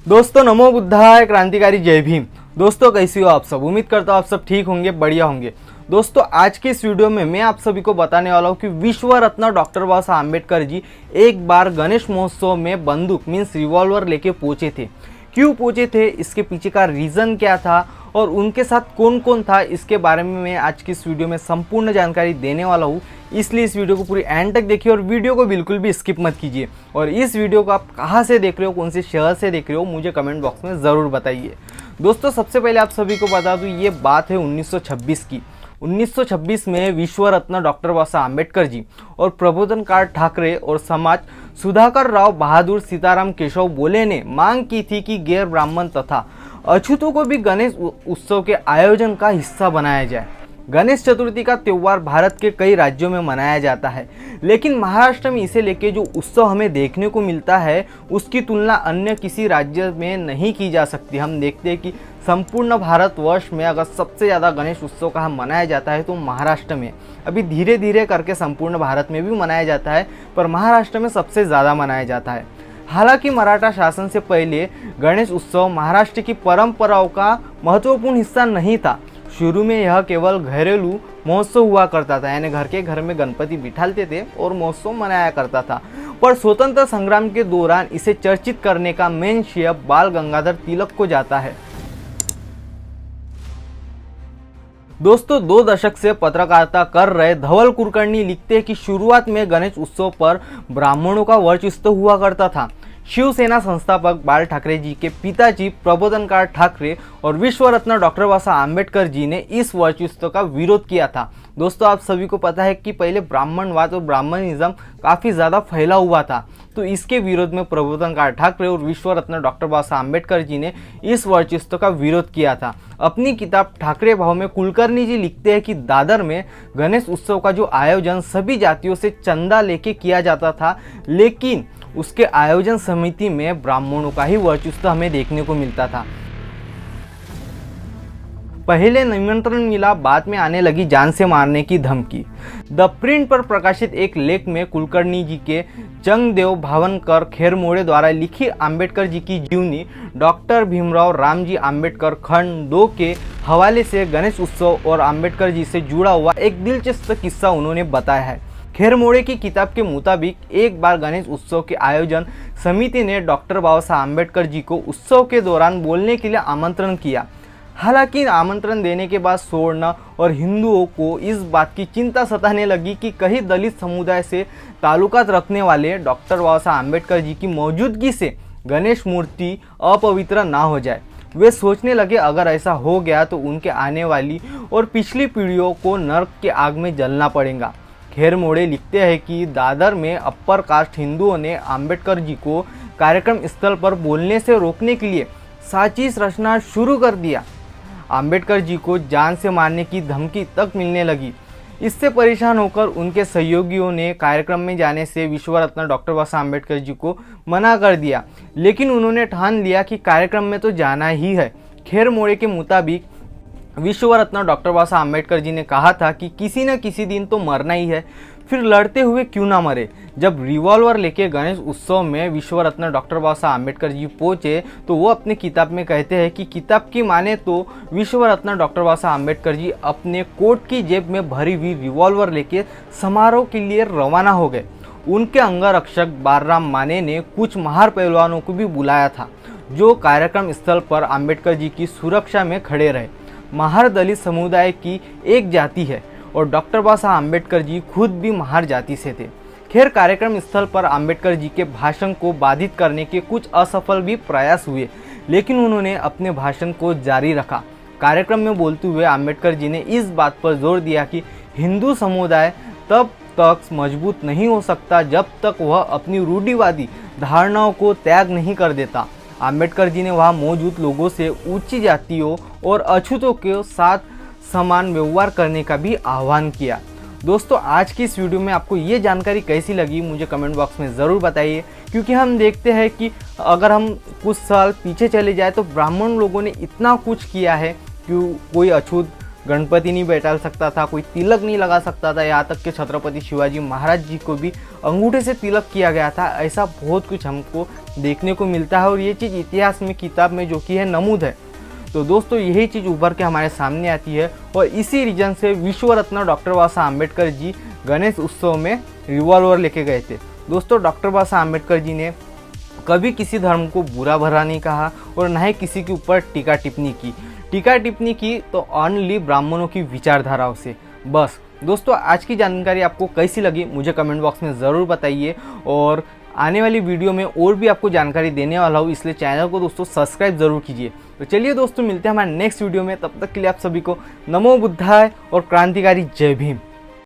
दोस्तों नमो बुद्धाय, क्रांतिकारी जय भीम। दोस्तों कैसी हो आप सब? उम्मीद करता हूँ आप सब ठीक होंगे, बढ़िया होंगे। दोस्तों आज के इस वीडियो में मैं आप सभी को बताने वाला हूँ कि विश्व रत्न डॉक्टर बाबा साहब आम्बेडकर जी एक बार गणेश महोत्सव में बंदूक मीन्स रिवॉल्वर लेके पहुंचे थे। क्यों पहुंचे थे, इसके पीछे का रीज़न क्या था और उनके साथ कौन कौन था, इसके बारे में मैं आज की इस वीडियो में संपूर्ण जानकारी देने वाला हूँ। इसलिए इस वीडियो को पूरी एंड तक देखिए और वीडियो को बिल्कुल भी स्किप मत कीजिए। और इस वीडियो को आप कहाँ से देख रहे हो, कौन से शहर से देख रहे हो, मुझे कमेंट बॉक्स में ज़रूर बताइए। दोस्तों सबसे पहले आप सभी को बता दूँ, ये बात है 1926 की। 1926 में विश्व रत्न डॉक्टर बाबा साहब आम्बेडकर जी और प्रबोधनकार ठाकरे और समाज सुधाकर राव बहादुर सीताराम केशव बोले ने मांग की थी कि गैर ब्राह्मण तथा अछूतों को भी गणेश उत्सव के आयोजन का हिस्सा बनाया जाए। गणेश चतुर्थी का त्यौहार भारत के कई राज्यों में मनाया जाता है, लेकिन महाराष्ट्र में इसे लेके जो उत्सव हमें देखने को मिलता है उसकी तुलना अन्य किसी राज्य में नहीं की जा सकती। हम देखते हैं कि संपूर्ण भारतवर्ष में अगर सबसे ज़्यादा गणेश उत्सव का मनाया जाता है तो महाराष्ट्र में। अभी धीरे धीरे करके संपूर्ण भारत में भी मनाया जाता है, पर महाराष्ट्र में सबसे ज़्यादा मनाया जाता है। हालांकि मराठा शासन से पहले गणेश उत्सव महाराष्ट्र की परंपराओं का महत्वपूर्ण हिस्सा नहीं था। शुरू में यह केवल घरेलू महोत्सव हुआ करता था, यानी घर के घर में गणपति बिठाते थे और महोत्सव मनाया करता था। पर स्वतंत्र संग्राम के दौरान इसे चर्चित करने का मेन श्रेय बाल गंगाधर तिलक को जाता है। दोस्तों 2 दशक से पत्रकारिता कर रहे धवल कुलकर्णी लिखते हैं कि शुरुआत में गणेश उत्सव पर ब्राह्मणों का वर्चस्व हुआ करता था। शिवसेना संस्थापक बाल ठाकरे जी के पिताजी प्रबोधनकार ठाकरे और विश्व रत्न डॉक्टर बाबा साहब आम्बेडकर जी ने इस वर्चस्व का विरोध किया था। दोस्तों आप सभी को पता है कि पहले ब्राह्मणवाद और ब्राह्मणिज्म काफ़ी ज़्यादा फैला हुआ था, तो इसके विरोध में प्रबोधनकार ठाकरे और विश्व रत्न डॉक्टर बाबा साहब आम्बेडकर जी ने इस वर्चस्व का विरोध किया था। अपनी किताब ठाकरे भाव में कुलकर्णी जी लिखते हैं कि दादर में गणेश उत्सव का जो आयोजन सभी जातियों से चंदा लेके किया जाता था, लेकिन उसके आयोजन समिति में ब्राह्मणों का ही वर्चस्व हमें देखने को मिलता था। पहले निमंत्रण मिला, बाद में आने लगी जान से मारने की धमकी। द प्रिंट पर प्रकाशित एक लेख में कुलकर्णी जी के चंगदेव भावनकर खेरमोड़े द्वारा लिखी आम्बेडकर जी की जीवनी डॉक्टर भीमराव रामजी आम्बेडकर खंड 2 के हवाले से गणेश उत्सव और आम्बेडकर जी से जुड़ा हुआ एक दिलचस्प किस्सा उन्होंने बताया है। खेरमोड़े की किताब के मुताबिक एक बार गणेश उत्सव के आयोजन समिति ने डॉक्टर बाबा साहब आम्बेडकर जी को उत्सव के दौरान बोलने के लिए आमंत्रण किया। हालांकि आमंत्रण देने के बाद छोड़ना और हिंदुओं को इस बात की चिंता सताने लगी कि कहीं दलित समुदाय से ताल्लुकात रखने वाले डॉक्टर बाबा साहब आम्बेडकर जी की मौजूदगी से गणेश मूर्ति अपवित्र ना हो जाए। वे सोचने लगे अगर ऐसा हो गया तो उनके आने वाली और पिछली पीढ़ियों को नर्क के आग में जलना पड़ेगा। खेरमोड़े लिखते हैं कि दादर में अपर कास्ट हिंदुओं ने आम्बेडकर जी को कार्यक्रम स्थल पर बोलने से रोकने के लिए साजिश रचना शुरू कर दिया। आम्बेडकर जी को जान से मारने की धमकी तक मिलने लगी। इससे परेशान होकर उनके सहयोगियों ने कार्यक्रम में जाने से विश्व रत्न डॉक्टर बाबा साहब आम्बेडकर जी को मना कर दिया, लेकिन उन्होंने ठान लिया कि कार्यक्रम में तो जाना ही है। खेरमोड़े के मुताबिक विश्व रत्न डॉक्टर बाबा साहब आम्बेडकर जी ने कहा था कि किसी न किसी दिन तो मरना ही है, फिर लड़ते हुए क्यों ना मरे। जब रिवॉल्वर लेके गणेश उत्सव में विश्व रत्न डॉक्टर बाबा साहब आम्बेडकर जी पहुंचे तो वो अपनी किताब में कहते हैं कि किताब की माने तो विश्व रत्न डॉक्टर बाबा साहब आम्बेडकर जी अपने कोट की जेब में भरी हुई रिवॉल्वर लेके समारोह के लिए रवाना हो गए। उनके अंगरक्षक बालराम माने ने कुछ महार पहलवानों को भी बुलाया था, जो कार्यक्रम स्थल पर आम्बेडकर जी की सुरक्षा में खड़े रहे। महार दलित समुदाय की एक जाति है और डॉक्टर बाबा साहब आम्बेडकर जी खुद भी महार जाति से थे। खैर कार्यक्रम स्थल पर आम्बेडकर जी के भाषण को बाधित करने के कुछ असफल भी प्रयास हुए, लेकिन उन्होंने अपने भाषण को जारी रखा। कार्यक्रम में बोलते हुए आम्बेडकर जी ने इस बात पर जोर दिया कि हिंदू समुदाय तब तक मजबूत नहीं हो सकता जब तक वह अपनी रूढ़िवादी धारणाओं को त्याग नहीं कर देता। आम्बेडकर जी ने वहाँ मौजूद लोगों से उच्च जातियों और अछूतों के साथ समान व्यवहार करने का भी आह्वान किया। दोस्तों आज की इस वीडियो में आपको ये जानकारी कैसी लगी मुझे कमेंट बॉक्स में ज़रूर बताइए, क्योंकि हम देखते हैं कि अगर हम कुछ साल पीछे चले जाए तो ब्राह्मण लोगों ने इतना कुछ किया है कि कोई अछूत गणपति नहीं बैठा सकता था, कोई तिलक नहीं लगा सकता था, यहाँ तक कि छत्रपति शिवाजी महाराज जी को भी अंगूठे से तिलक किया गया था। ऐसा बहुत कुछ हमको देखने को मिलता है और ये चीज़ इतिहास में किताब में जो कि है नमूद है। तो दोस्तों यही चीज़ उभर के हमारे सामने आती है और इसी रीजन से विश्व रत्न डॉक्टर बाबा साहब आम्बेडकर जी गणेश उत्सव में रिवॉल्वर लेके गए थे। दोस्तों डॉक्टर बाबा साहब आम्बेडकर जी ने कभी किसी धर्म को बुरा भला नहीं कहा और ना ही किसी के ऊपर टीका टिप्पणी की तो ओनली ब्राह्मणों की विचारधाराओं से बस। दोस्तों आज की जानकारी आपको कैसी लगी मुझे कमेंट बॉक्स में ज़रूर बताइए और आने वाली वीडियो में और भी आपको जानकारी देने वाला हूँ, इसलिए चैनल को दोस्तों सब्सक्राइब जरूर कीजिए। तो चलिए दोस्तों मिलते हैं हमारे नेक्स्ट वीडियो में, तब तक के लिए आप सभी को नमो बुद्धाय और क्रांतिकारी जय भीम।